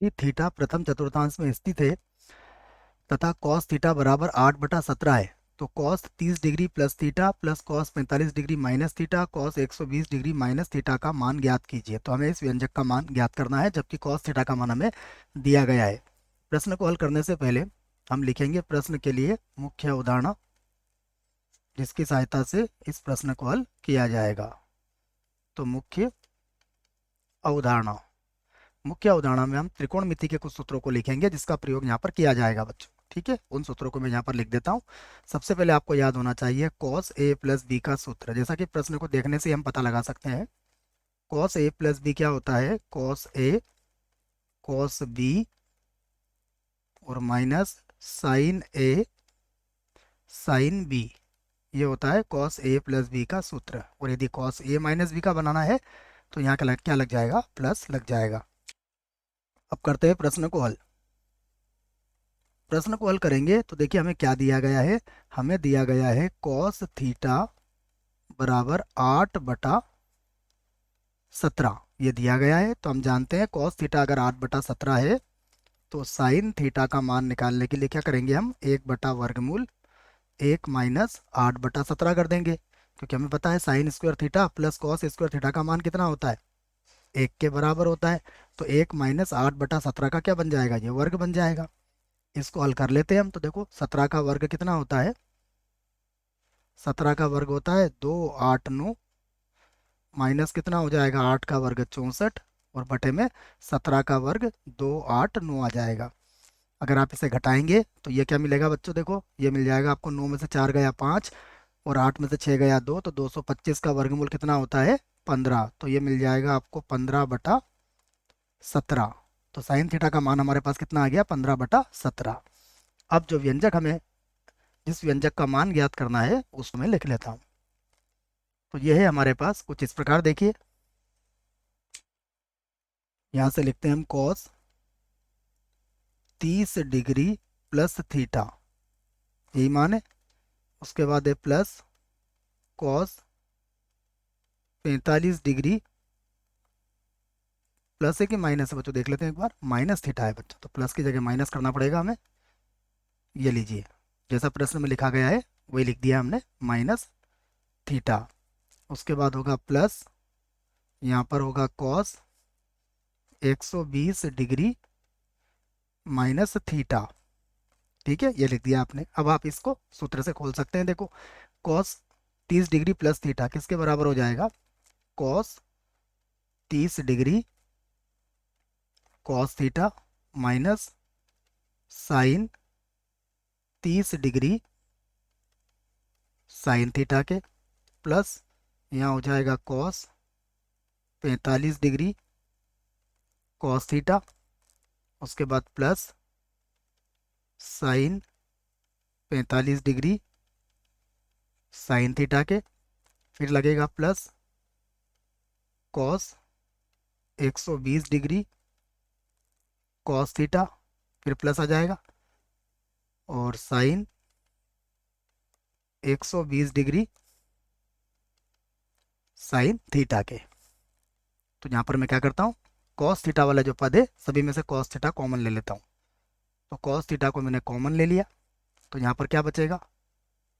यदि थीटा प्रथम चतुर्थांश में स्थित है तथा कॉस थीटा बराबर 8/17 है, तो cos 30 degree plus theta plus cos 45 degree minus theta cos 120 degree minus theta का मान ज्ञात कीजिए। तो हमें इस व्यंजक का मान ज्ञात करना है, जबकि कॉस थीटा का मान हमें दिया गया है। प्रश्न को हल करने से पहले हम लिखेंगे प्रश्न के लिए मुख्य अवधारणा, जिसकी सहायता से इस प्रश्न को हल किया जाएगा। तो मुख्य अवधारणा में हम त्रिकोणमिति के कुछ सूत्रों को लिखेंगे, जिसका प्रयोग यहाँ पर किया जाएगा बच्चों। ठीक है, उन सूत्रों को मैं यहाँ पर लिख देता हूँ। सबसे पहले आपको याद होना चाहिए cos a प्लस बी का सूत्र। जैसा कि प्रश्न को देखने से हम पता लगा सकते हैं, cos a प्लस बी क्या होता है, cos a cos b और minus sin a sin b, ये होता है cos a प्लस बी का सूत्र। और यदि cos a माइनस बी का बनाना है तो यहाँ क्या लग जाएगा, प्लस लग जाएगा। अब करते हैं प्रश्न को हल। प्रश्न को हल करेंगे तो देखिए हमें क्या दिया गया है। हमें दिया गया है cos थीटा बराबर 8/17, ये दिया गया है। तो हम जानते हैं cos थीटा अगर 8/17 है तो sin थीटा का मान निकालने के लिए क्या करेंगे, हम 1/वर्गमूल 1 माइनस 8/17 कर देंगे, क्योंकि हमें पता है sine square theta plus cos square theta का मान कितना होता है, 1 के बराबर होता है। तो 1 माइनस 8/17 का क्या बन जाएगा, ये वर्ग बन जाएगा। इसको हल कर लेते हैं हम। तो देखो 17 का वर्ग कितना होता है, 17 का वर्ग होता है 2 8 9, माइनस कितना हो जाएगा, 8 का वर्ग 64 और बटे में 17 का वर्ग 2 8 9 आ जाएगा। अगर आप इसे घटाएंगे तो ये क्या मिलेगा बच्चों, देखो ये मिल जाएगा आपको, 9 में से 4 गया 5 और 8 में से 6 गया 2, तो 225 का वर्गमूल कितना होता है, 15। तो ये मिल जाएगा आपको 15/17। तो साइन थीटा का मान हमारे पास कितना आ गया, 15/17। अब जो व्यंजक हमें, जिस व्यंजक का मान ज्ञात करना है उसको मैं लिख लेता हूँ। तो ये है हमारे पास कुछ इस प्रकार, देखिए यहाँ से लिखते हैं हम cos 30 डिग्री प्लस थीटा, यही मान है। उसके बाद है प्लस cos 45 डिग्री, प्लस है कि माइनस है बच्चों, देख लेते हैं एक बार। माइनस थीटा है बच्चों, तो प्लस की जगह माइनस करना पड़ेगा हमें। ये लीजिए, जैसा प्रश्न में लिखा गया है वही लिख दिया हमने, माइनस थीटा। उसके बाद होगा प्लस, यहाँ पर होगा cos 120 डिग्री माइनस थीटा। ठीक है, ये लिख दिया आपने। अब आप इसको सूत्र से खोल सकते हैं। देखो cos 30 डिग्री प्लस थीटा किसके बराबर हो जाएगा, cos 30 degree cos theta minus sine 30 degree sine theta के, प्लस यहाँ हो जाएगा cos 45 डिग्री cos थीटा। उसके बाद plus sign 45 degree sine theta के, फिर लगेगा plus cos 120 degree cos theta, फिर प्लस आ जाएगा, और साइन 120 डिग्री साइन थीटा के। तो यहाँ पर मैं क्या करता हूँ, cos थीटा वाला जो पद है सभी में से cos थीटा कॉमन ले लेता हूँ। तो cos थीटा को मैंने कॉमन ले लिया, तो यहाँ पर क्या बचेगा,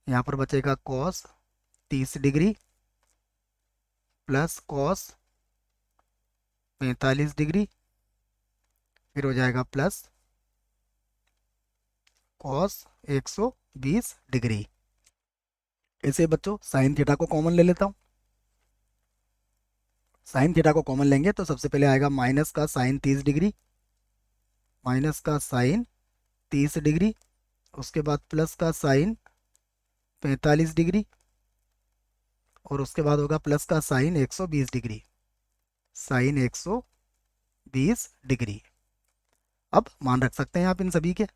यहाँ पर बचेगा cos 30 degree plus cos 45 degree, फिर हो जाएगा प्लस cos 120 डिग्री। ऐसे बच्चों साइन थीटा को कॉमन ले लेता हूँ। साइन थीटा को कॉमन लेंगे तो सबसे पहले आएगा माइनस का साइन 30 डिग्री, माइनस का साइन 30 डिग्री, उसके बाद प्लस का साइन 45 डिग्री, और उसके बाद होगा प्लस का साइन 120 डिग्री, साइन 120 डिग्री। अब मान रख सकते हैं आप इन सभी के,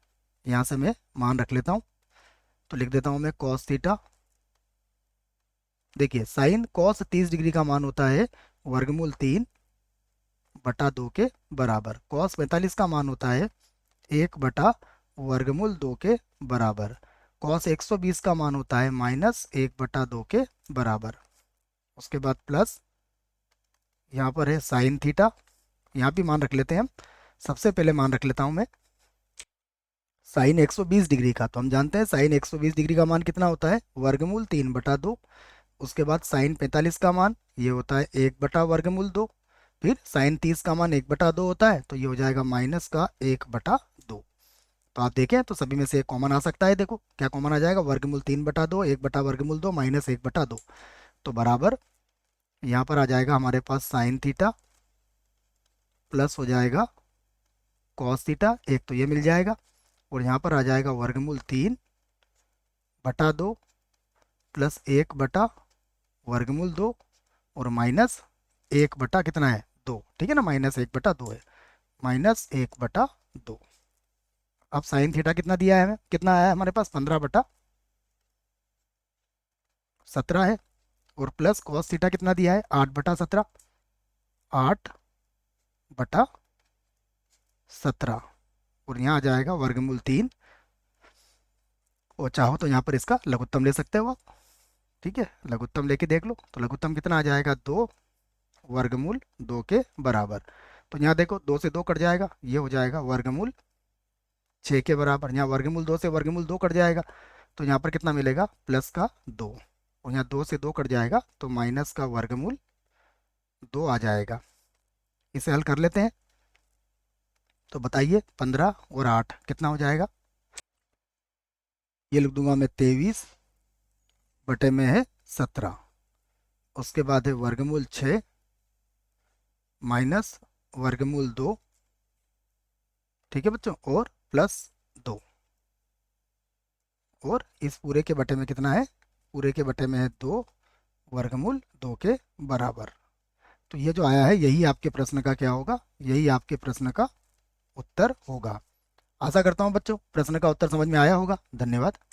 यहाँ से मैं मान रख लेता हूँ। तो लिख देता हूँ मैं cos थीटा, देखिए साइन cos 30 डिग्री का मान होता है वर्गमूल 3/2 के बराबर, cos 45 का मान होता है 1/वर्गमूल 2 के बराबर, cos 120 का मान होता है -1/2 के बराबर। उसके बाद प्लस यहाँ पर है साइन थीटा, यहाँ भी मान रख लेते हैं हम, सबसे पहले मान रख लेता हूँ मैं साइन 120 डिग्री का। तो हम जानते हैं साइन 120 डिग्री का मान कितना होता है, वर्गमूल 3/2। उसके बाद साइन 45 का मान ये होता है 1/वर्गमूल 2। फिर साइन 30 का मान 1/2 होता है, तो ये हो जाएगा माइनस का 1/2। तो आप देखें तो सभी में से एक कॉमन आ सकता है। देखो क्या कॉमन आ जाएगा, वर्गमूल 3/2, 1/वर्गमूल 2 माइनस 1/2। तो बराबर यहाँ पर आ जाएगा हमारे पास साइन थीटा प्लस हो जाएगा कॉस थीटा, एक तो ये मिल जाएगा। और यहाँ पर आ जाएगा वर्गमूल 3/2 प्लस 1/वर्गमूल 2 और माइनस 1 बटा कितना है 2, ठीक है ना, -1/2 है, -1/2। अब साइन थीटा कितना दिया है हमें, कितना आया है हमारे पास 15/17 है। और प्लस कॉस थीटा कितना दिया है 8/17, 8/17। और यहाँ आ जाएगा वर्गमूल 3। और चाहो तो यहाँ पर इसका लघुत्तम ले सकते हो आप, ठीक है, लघुत्तम लेके देख लो। तो लघुत्तम कितना आ जाएगा 2 वर्गमूल 2 के बराबर। तो यहाँ देखो 2 से 2 कट जाएगा, ये हो जाएगा वर्गमूल 6 के बराबर। यहाँ वर्गमूल 2 से वर्गमूल 2 कट जाएगा, तो यहाँ पर कितना मिलेगा +2। और यहाँ 2 से 2 कट जाएगा तो -का वर्गमूल 2 आ जाएगा। इसे हल कर लेते हैं। तो बताइए 15 और 8 कितना हो जाएगा। ये लिख दूंगा मैं 23/17। उसके बाद है वर्गमूल 6 माइनस वर्गमूल 2, ठीक है बच्चों, और +2। और इस पूरे के बटे में कितना है, पूरे के बटे में है 2 वर्गमूल 2 के बराबर। तो ये जो आया है यही आपके प्रश्न का क्या होगा, यही आपके प्रश्न का उत्तर होगा। आशा करता हूँ बच्चों प्रश्न का उत्तर समझ में आया होगा। धन्यवाद।